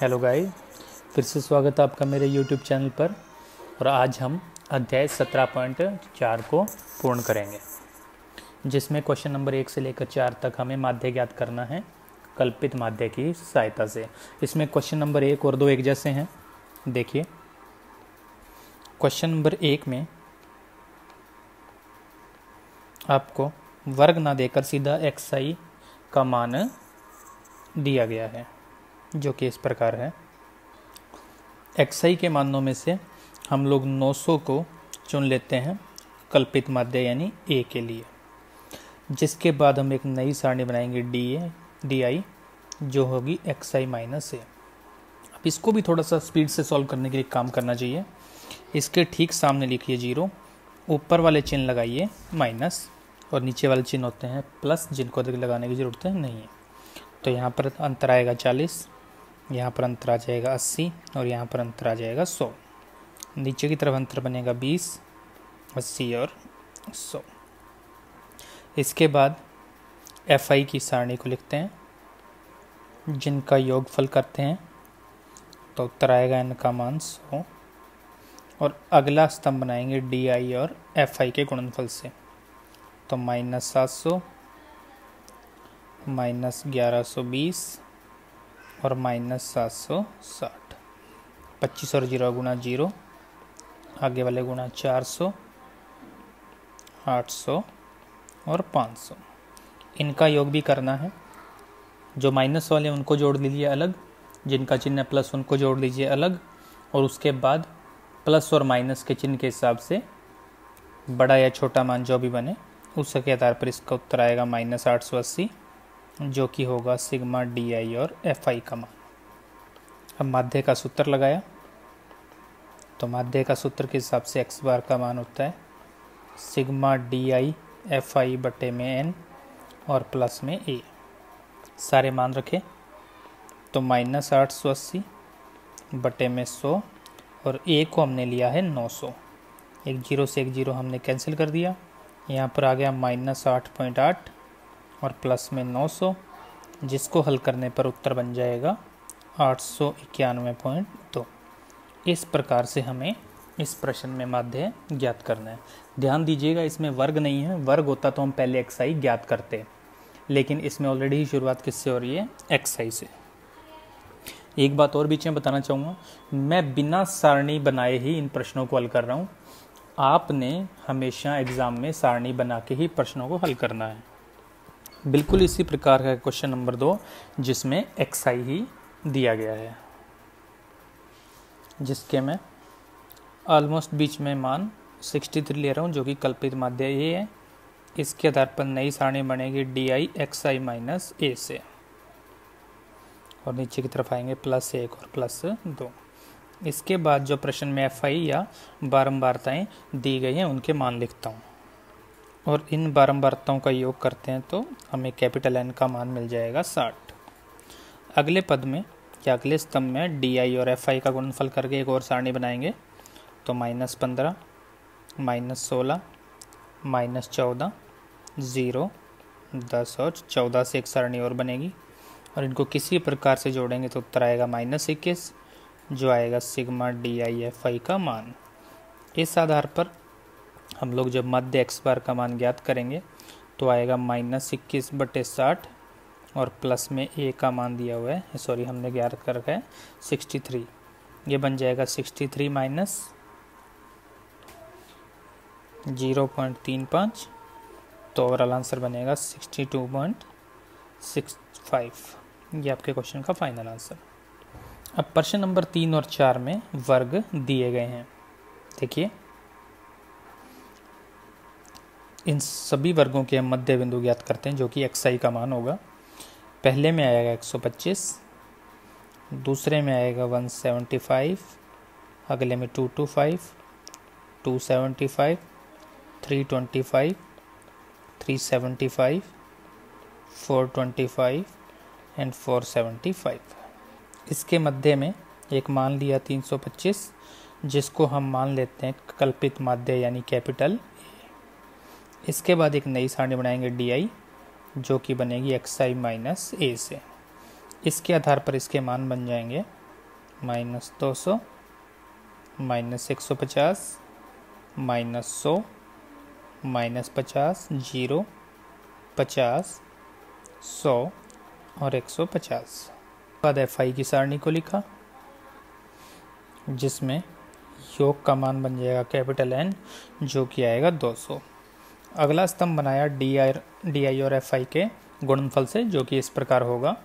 Hello guys, फिर से स्वागत है आपका मेरे यूट्यूब चैनल पर। और आज हम अध्याय 17.4 को पूर्ण करेंगे, जिसमें क्वेश्चन नंबर 1 से लेकर 4 तक हमें माध्य ज्ञात करना है कल्पित माध्य की सहायता से। इसमें क्वेश्चन नंबर 1 और 2 एक जैसे हैं। देखिए, क्वेश्चन नंबर 1 में आपको वर्ग ना देकर सीधा xi का मान दिया गया है, जो कि इस प्रकार है। xi के मानों में से हम लोग 900 को चुन लेते हैं कल्पित माध्य यानी a के लिए, जिसके बाद हम एक नई सारणी बनाएंगे di, जो होगी xi माइनस a। अब इसको भी थोड़ा सा स्पीड से सॉल्व करने के लिए काम करना चाहिए। इसके ठीक सामने लिखिए 0, ऊपर वाले चिन्ह लगाइए माइनस, और नीचे वाले चिन्ह होते हैं प्लस, जिनको अधिक लगाने की ज़रूरत नहीं है। तो यहाँ पर अंतर आएगा 40, यहाँ पर अंतर आ जाएगा 80, और यहाँ पर अंतर आ जाएगा 100। नीचे की तरफ अंतर बनेगा 20, 80 और 100। इसके बाद fi की सारणी को लिखते हैं, जिनका योगफल करते हैं तो उत्तर आएगा n का मान 100। और अगला स्तंभ बनाएंगे di और fi के गुणनफल से, तो -700, -1120 और -760। 25 और 0 गुना 0, आगे वाले गुना 400, 800 और 500। इनका योग भी करना है। जो माइनस वाले उनको जोड़ लीजिए अलग, जिनका चिन्ह प्लस उनको जोड़ लीजिए अलग, और उसके बाद प्लस और माइनस के चिन्ह के हिसाब से बड़ा या छोटा मान जो भी बने उसके आधार पर इसका उत्तर आएगा -880, जो कि होगा सिग्मा di और fi का मान। अब माध्य का सूत्र लगाया, तो माध्य का सूत्र के हिसाब से x बार का मान होता है सिग्मा di fi बटे में n और प्लस में a। सारे मान रखें तो -880 बटे में 100, और a को हमने लिया है 900। एक 0 से एक 0 हमने कैंसिल कर दिया। यहाँ पर आ गया -8.8 और प्लस में 900, जिसको हल करने पर उत्तर बन जाएगा 891.2। इस प्रकार से हमें इस प्रश्न में माध्य ज्ञात करना है। ध्यान दीजिएगा, इसमें वर्ग नहीं है। वर्ग होता तो हम पहले xi ज्ञात करते, लेकिन इसमें ऑलरेडी ही शुरुआत किससे हो रही है? xi से। एक बात और बीच में बताना चाहूँगा, मैं बिना सारणी बनाए ही इन प्रश्नों को हल कर रहा हूँ। आपने हमेशा एग्ज़ाम में सारणी बना के ही प्रश्नों को हल करना है। बिल्कुल इसी प्रकार का क्वेश्चन नंबर 2, जिसमें xi ही दिया गया है, जिसके मैं ऑलमोस्ट बीच में मान 63 ले रहा हूँ, जो कि कल्पित माध्य ये है। इसके आधार पर नई सारणी बनेगी di xi माइनस a से, और नीचे की तरफ आएंगे +1 और +2। इसके बाद जो प्रश्न में fi या बारंबारताएं दी गई हैं उनके मान लिखता हूँ, और इन बारंबारताओं का योग करते हैं तो हमें कैपिटल N का मान मिल जाएगा 60। अगले पद में या अगले स्तंभ में di और fi का गुणनफल करके एक और सारणी बनाएंगे, तो -15, -16, -14, 0, 10 और 14 से एक सारणी और बनेगी, और इनको किसी प्रकार से जोड़ेंगे तो उत्तर आएगा -21, जो आएगा सिग्मा di fi का मान। इस आधार पर हम लोग जब माध्य x बार का मान ज्ञात करेंगे तो आएगा -21 बटे 60, और प्लस में a का मान दिया हुआ है, सॉरी हमने ज्ञात कर रखा है 63। ये बन जाएगा 63 माइनस 0.35, तो ओवरऑल आंसर बनेगा 62.65। ये आपके क्वेश्चन का फाइनल आंसर। अब प्रश्न नंबर 3 और 4 में वर्ग दिए गए हैं। देखिए, इन सभी वर्गों के हम मध्य बिंदु ज्ञात करते हैं, जो कि xi का मान होगा। पहले में आएगा 125, दूसरे में आएगा 175, अगले में 225, 275, 325, 375, 425 एंड 475। इसके मध्य में एक मान लिया 325, जिसको हम मान लेते हैं कल्पित माध्य यानी कैपिटल A। इसके बाद एक नई सारणी बनाएंगे di, जो कि बनेगी xi माइनस a से। इसके आधार पर इसके मान बन जाएंगे -200 -150 -100 -50 0 50 100 और 150। बाद FI की सारणी को लिखा जिसमें योग का मान बन जाएगा कैपिटल N जो कि आएगा 200। अगला स्तंभ बनाया DI और FI के गुणनफल से जो कि इस प्रकार होगा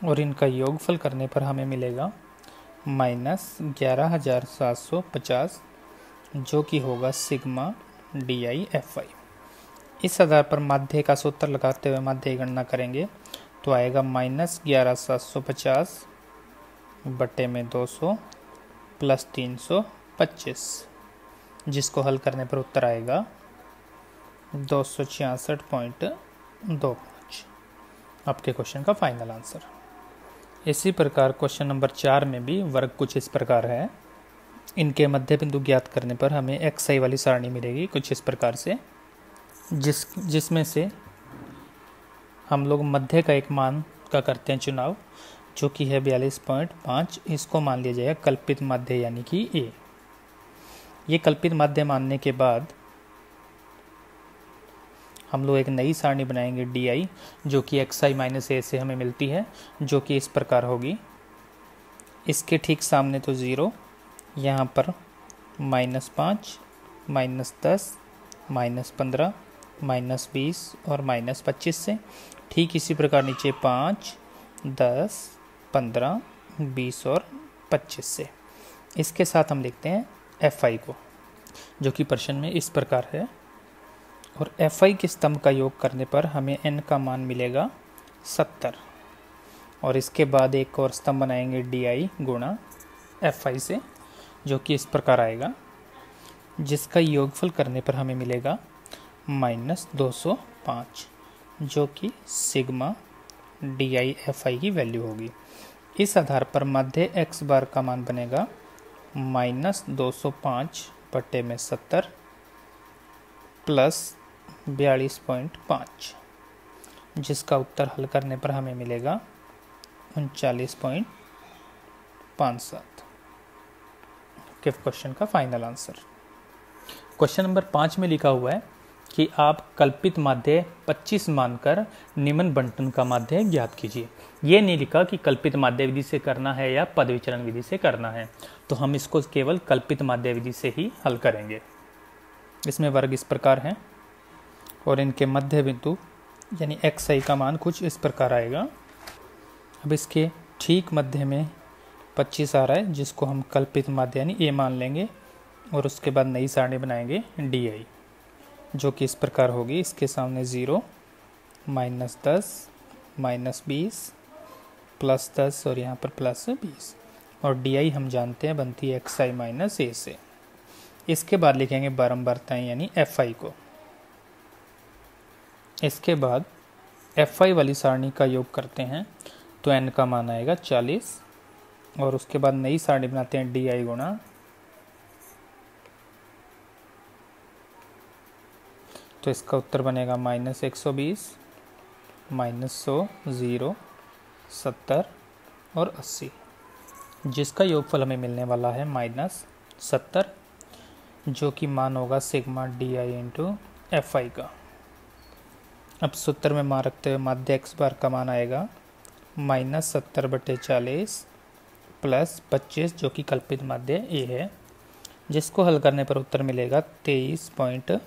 और इनका योगफल करने पर हमें मिलेगा -11,750 जो कि होगा सिग्मा DI FI। इस आधार पर माध्य का सूत्र लगाते हुए माध्य की गणना करेंगे तो आएगा -11,750 बटे में 200 प्लस 325 जिसको हल करने पर उत्तर आएगा 266.25 आपके क्वेश्चन का फाइनल आंसर। इसी प्रकार क्वेश्चन नंबर 4 में भी वर्ग कुछ इस प्रकार है। इनके मध्य बिंदु ज्ञात करने पर हमें XI वाली सारणी मिलेगी कुछ इस प्रकार से, जिसमें से हम लोग मध्य का एक मान का करते हैं चुनाव जो कि है 42.5। इसको मान लिया जाएगा कल्पित माध्य यानी कि A। ये कल्पित माध्य मानने के बाद हम लोग एक नई सारणी बनाएंगे DI जो कि XI माइनस A से हमें मिलती है जो कि इस प्रकार होगी। इसके ठीक सामने तो 0, यहाँ पर -5 -10 -15 -20 और -25 से, ठीक इसी प्रकार नीचे 5 10 15 20 और 25 से। इसके साथ हम लिखते हैं FI को जो कि प्रश्न में इस प्रकार है और FI के स्तंभ का योग करने पर हमें N का मान मिलेगा 70 और इसके बाद एक और स्तंभ बनाएंगे DI गुणा FI से जो कि इस प्रकार आएगा जिसका योगफल करने पर हमें मिलेगा -205 जो कि सिग्मा DI FI की वैल्यू होगी। इस आधार पर मध्य x बार का मान बनेगा -205 बटे में 70 प्लस 42.5 जिसका उत्तर हल करने पर हमें मिलेगा 39.57 के क्वेश्चन का फाइनल आंसर। क्वेश्चन नंबर 5 में लिखा हुआ है कि आप कल्पित माध्य 25 मानकर निम्न बंटन का माध्य ज्ञात कीजिए। ये नहीं लिखा कि कल्पित माध्य विधि से करना है या पद विचरण विधि से करना है, तो हम इसको केवल कल्पित माध्य विधि से ही हल करेंगे। इसमें वर्ग इस प्रकार है और इनके मध्य बिंदु यानी XI का मान कुछ इस प्रकार आएगा। अब इसके ठीक मध्य में 25 आ रहा है जिसको हम कल्पित माध्य यानी A मान लेंगे और उसके बाद नई सारणी बनाएंगे DI जो कि इस प्रकार होगी। इसके सामने 0 -10 -20 +10 और यहाँ पर +20 और DI हम जानते हैं बनती है XI माइनस A से। इसके बाद लिखेंगे बारंबारताएं यानी FI को। इसके बाद FI वाली सारणी का योग करते हैं तो N का मान आएगा 40 और उसके बाद नई सारणी बनाते हैं DI गुणा तो इसका उत्तर बनेगा -120 -100 0 70 और 80 जिसका योगफल हमें मिलने वाला है -70 जो कि मान होगा सिग्मा DI इंटू FI का। अब सूत्र में मान रखते हुए माध्य x बार का मान आएगा -70 बटे 40 प्लस 25 जो कि कल्पित माध्य A है जिसको हल करने पर उत्तर मिलेगा 23.25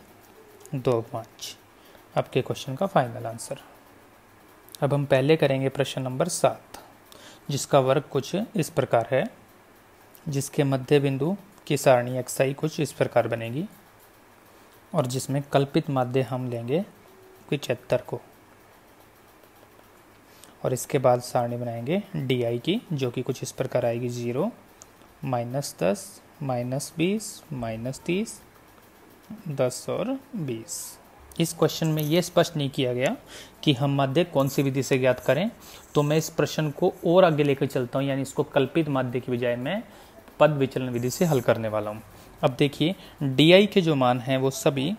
आपके क्वेश्चन का फाइनल आंसर। अब हम पहले करेंगे प्रश्न नंबर 7 जिसका वर्ग कुछ इस प्रकार है, जिसके मध्य बिंदु की सारणी XI कुछ इस प्रकार बनेगी और जिसमें कल्पित माध्य हम लेंगे 75 को और इसके बाद सारणी बनाएंगे DI की जो कि कुछ इस प्रकार आएगी 0 -10 -20 -30 10 और 20। इस क्वेश्चन में ये स्पष्ट नहीं किया गया कि हम माध्य कौन सी विधि से ज्ञात करें, तो मैं इस प्रश्न को और आगे लेकर चलता हूँ, यानी इसको कल्पित माध्य की बजाय मैं पद विचलन विधि से हल करने वाला हूँ। अब देखिए DI के जो मान हैं वो सभी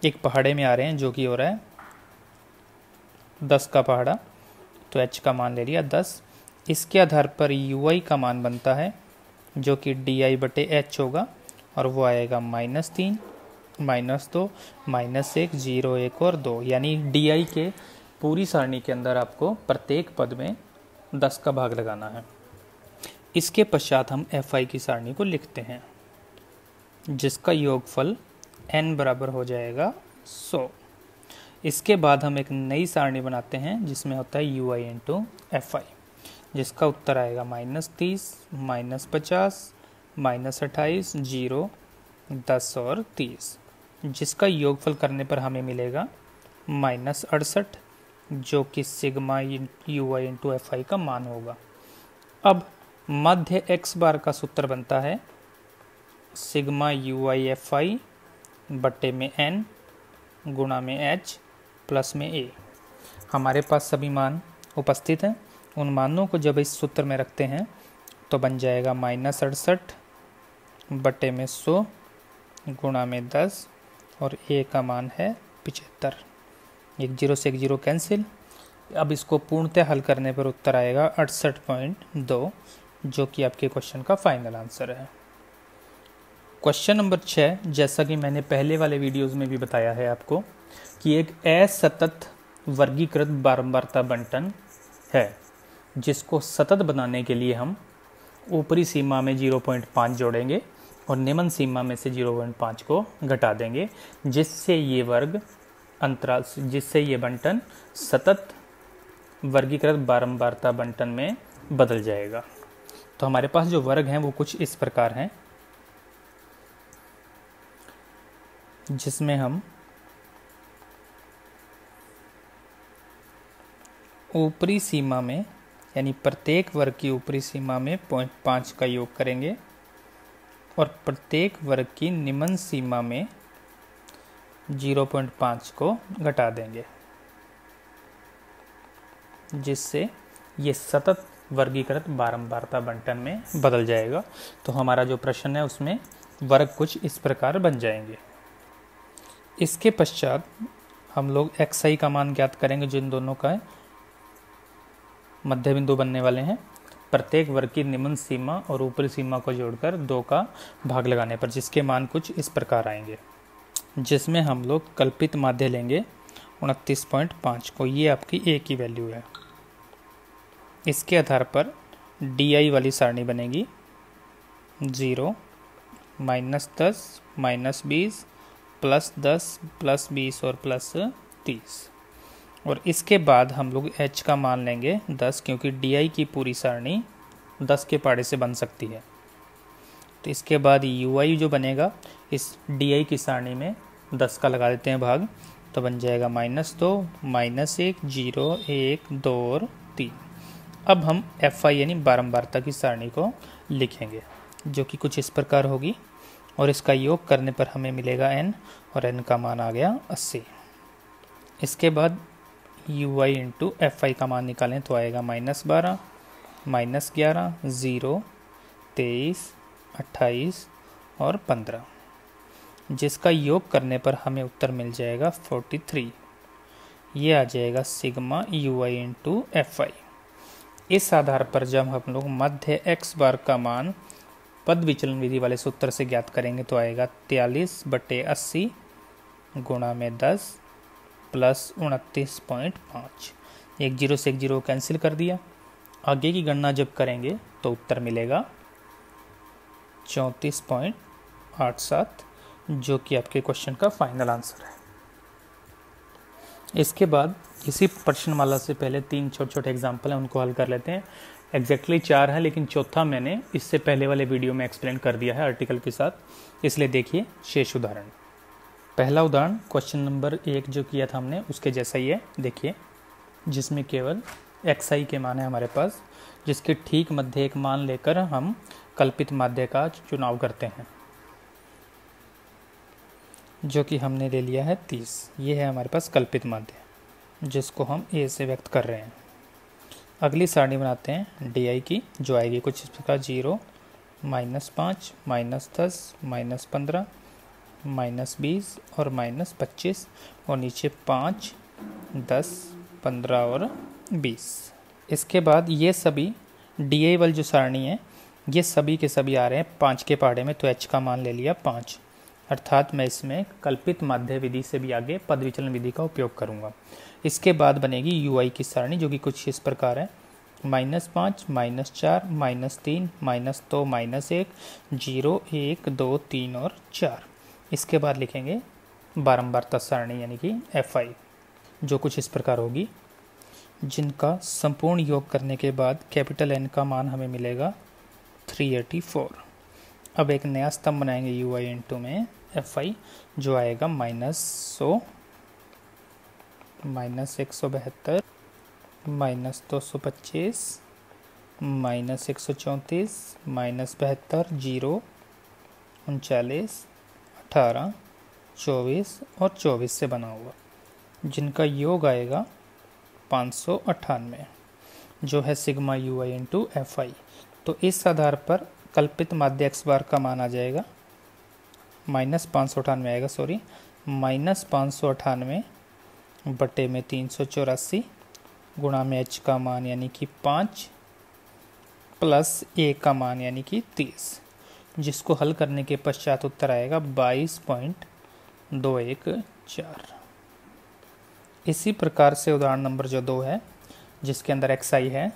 एक पहाड़े में आ रहे हैं जो कि हो रहा है 10 का पहाड़ा, तो H का मान ले लिया 10। इसके आधार पर UI का मान बनता है जो कि DI/H होगा और वो आएगा -3, -2, -1, 0, 1 और 2। यानी DI के पूरी सारणी के अंदर आपको प्रत्येक पद में 10 का भाग लगाना है। इसके पश्चात हम FI की सारणी को लिखते हैं जिसका योगफल n बराबर हो जाएगा 100। इसके बाद हम एक नई सारणी बनाते हैं जिसमें होता है UI इंटू FI, जिसका उत्तर आएगा -30, -50, -28, 0, 10 और 30, जिसका योगफल करने पर हमें मिलेगा -68, जो कि सिग्मा UI इंटू FI का मान होगा। अब मध्य x बार का सूत्र बनता है सिग्मा UI FI बट्टे में n गुणा में h प्लस में a। हमारे पास सभी मान उपस्थित हैं। उन मानों को जब इस सूत्र में रखते हैं तो बन जाएगा -68 बट्टे में 100 गुणा में 10 और a का मान है 75। एक 0 से एक 0 कैंसिल। अब इसको पूर्णतः हल करने पर उत्तर आएगा 68.2, जो कि आपके क्वेश्चन का फाइनल आंसर है। क्वेश्चन नंबर 6, जैसा कि मैंने पहले वाले वीडियोस में भी बताया है आपको कि एक असतत वर्गीकृत बारंबारता बंटन है जिसको सतत बनाने के लिए हम ऊपरी सीमा में 0.5 जोड़ेंगे और निम्न सीमा में से 0.5 को घटा देंगे, जिससे ये वर्ग अंतराल जिससे ये बंटन सतत वर्गीकृत बारंबारता बंटन में बदल जाएगा। तो हमारे पास जो वर्ग हैं वो कुछ इस प्रकार हैं, जिसमें हम ऊपरी सीमा में यानी प्रत्येक वर्ग की ऊपरी सीमा में 0.5 का योग करेंगे और प्रत्येक वर्ग की निम्न सीमा में 0.5 को घटा देंगे, जिससे ये सतत वर्गीकृत बारंबारता बंटन में बदल जाएगा। तो हमारा जो प्रश्न है उसमें वर्ग कुछ इस प्रकार बन जाएंगे। इसके पश्चात हम लोग xi का मान ज्ञात करेंगे, जिन दोनों का मध्य बिंदु बनने वाले हैं। प्रत्येक वर्ग की निम्न सीमा और ऊपरी सीमा को जोड़कर 2 का भाग लगाने पर, जिसके मान कुछ इस प्रकार आएंगे, जिसमें हम लोग कल्पित माध्य लेंगे 29.5 को। ये आपकी a की वैल्यू है। इसके आधार पर DI वाली सारणी बनेगी 0, -10, -20, +10, +20 और +30। और इसके बाद हम लोग h का मान लेंगे 10, क्योंकि DI की पूरी सारणी 10 के पाड़े से बन सकती है। तो इसके बाद UI जो बनेगा इस DI की सारणी में 10 का लगा देते हैं भाग, तो बन जाएगा -2, -1, 0, 1, 2 और 3। अब हम FI यानी बारंबारता की सारणी को लिखेंगे, जो कि कुछ इस प्रकार होगी और इसका योग करने पर हमें मिलेगा n और n का मान आ गया 80। इसके बाद UI इंटू FI का मान निकालें तो आएगा -12, -11, 0, 23, 28 और 15, जिसका योग करने पर हमें उत्तर मिल जाएगा 43। ये आ जाएगा सिग्मा UI इंटू FI। इस आधार पर जब हम लोग मध्य x बार का मान पद विचलन विधि वाले सूत्र से ज्ञात करेंगे तो आएगा 43/80 गुणा में 10 प्लस 29.5। एक 0 से एक 0 कैंसिल कर दिया। आगे की गणना जब करेंगे तो उत्तर मिलेगा 34.87, जो कि आपके क्वेश्चन का फाइनल आंसर है। इसके बाद इसी प्रश्नमाला से पहले 3 छोटे छोटे एग्जाम्पल हैं, उनको हल कर लेते हैं। एग्जैक्टली 4 है, लेकिन चौथा मैंने इससे पहले वाले वीडियो में एक्सप्लेन कर दिया है आर्टिकल के साथ, इसलिए देखिए शेष उदाहरण। पहला उदाहरण क्वेश्चन नंबर 1 जो किया था हमने उसके जैसा ही है, देखिए, जिसमें केवल xi के मान है हमारे पास, जिसके ठीक मध्य एक मान लेकर हम कल्पित माध्य का चुनाव करते हैं, जो कि हमने ले लिया है 30। ये है हमारे पास कल्पित माध्य, जिसको हम a से व्यक्त कर रहे हैं। अगली सारणी बनाते हैं DI की, जो आएगी कुछ इस प्रकार 0, -5, -10, -15, -20 और -25 और नीचे 5, 10, 15 और 20। इसके बाद ये सभी DI वाली जो सारणी है ये सभी के सभी आ रहे हैं 5 के पहाड़े में, तो h का मान ले लिया 5, अर्थात मैं इसमें कल्पित माध्य विधि से भी आगे पद विचलन विधि का उपयोग करूंगा। इसके बाद बनेगी UI की सारणी जो कि कुछ इस प्रकार है, -5, -4, -3, -2, -1, 0, 1, 2, 3 और 4। इसके बाद लिखेंगे बारंबारता सारणी यानी कि FI जो कुछ इस प्रकार होगी, जिनका संपूर्ण योग करने के बाद कैपिटल N का मान हमें मिलेगा 384। अब एक नया स्तंभ बनाएंगे UI में FI जो आएगा -100, -172, -225, -134, -72, 0, 39, 18, 24 और 24 से बना हुआ, जिनका योग आएगा 598 जो है सिग्मा UI इंटू FI। तो इस आधार पर कल्पित माध्य x बार का मान आ जाएगा -598 आएगा, सॉरी, -598 बटे में 384 गुणा में h का मान यानी कि 5 प्लस a का मान यानी कि 30, जिसको हल करने के पश्चात उत्तर आएगा 22.214। इसी प्रकार से उदाहरण नंबर जो 2 है जिसके अंदर xi है,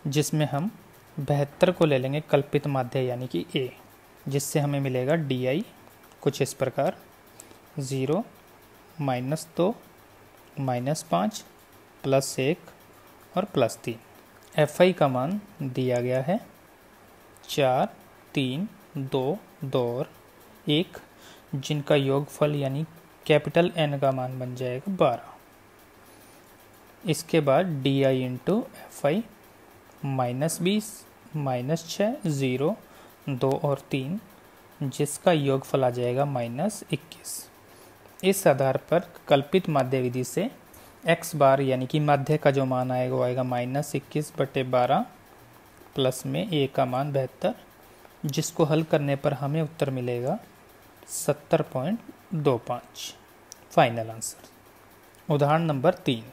जिसमें हम 72 को ले लेंगे कल्पित माध्य यानी कि a, जिससे हमें मिलेगा DI कुछ इस प्रकार 0, -2, -5, +1 और +3। FI का मान दिया गया है 4, 3, 2, 2 और 1, जिनका योगफल यानी कैपिटल N का मान बन जाएगा 12। इसके बाद DI इंटू FI -20, -6, 0, 2 और 3, जिसका योगफल आ जाएगा -21। इस आधार पर कल्पित माध्य विधि से x बार यानी कि माध्य का जो मान आएगा वो आएगा -21/12 प्लस में a का मान 72, जिसको हल करने पर हमें उत्तर मिलेगा 70.25। Final answer. उदाहरण नंबर 3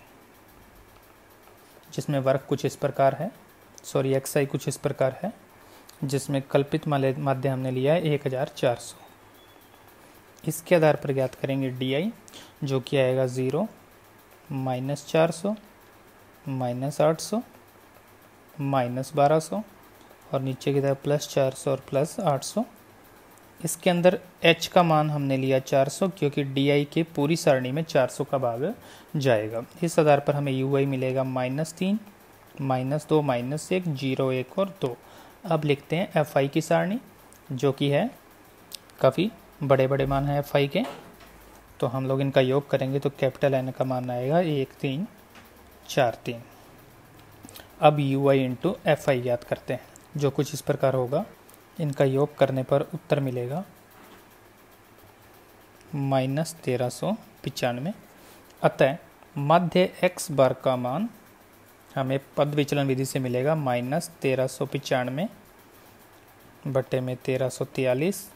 जिसमें वर्ग कुछ इस प्रकार है, सॉरी xi कुछ इस प्रकार है, जिसमें कल्पित माध्य हमने लिया है 1400। इसके आधार पर ज्ञात करेंगे DI जो कि आएगा 0, -400, -800, -1200 और नीचे की तरफ +400 और +800। इसके अंदर h का मान हमने लिया 400 क्योंकि DI के पूरी सारणी में 400 का भाग जाएगा। इस आधार पर हमें UI मिलेगा -3, -2, -1, 0, 1 और 2। अब लिखते हैं FI की सारणी जो कि है काफ़ी बड़े बड़े मान हैं FI के, तो हम लोग इनका योग करेंगे तो कैपिटल N का मान आएगा 1, 3, 4, 3। अब UI इंटू FI याद करते हैं जो कुछ इस प्रकार होगा। इनका योग करने पर उत्तर मिलेगा -1395। अतः माध्य x बार का मान हमें पद विचलन विधि से मिलेगा -1395 बटे में 1343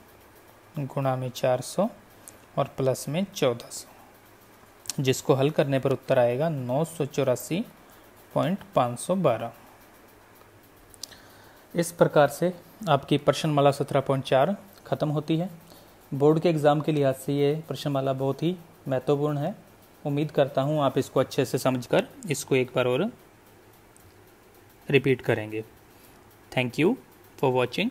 गुणा में 400 और प्लस में 1400, जिसको हल करने पर उत्तर आएगा 984.512। इस प्रकार से आपकी प्रश्नमाला 17.4 खत्म होती है। बोर्ड के एग्ज़ाम के लिहाज से ये प्रश्नमाला बहुत ही महत्वपूर्ण है। उम्मीद करता हूँ आप इसको अच्छे से समझकर इसको एक बार और रिपीट करेंगे। Thank you for watching.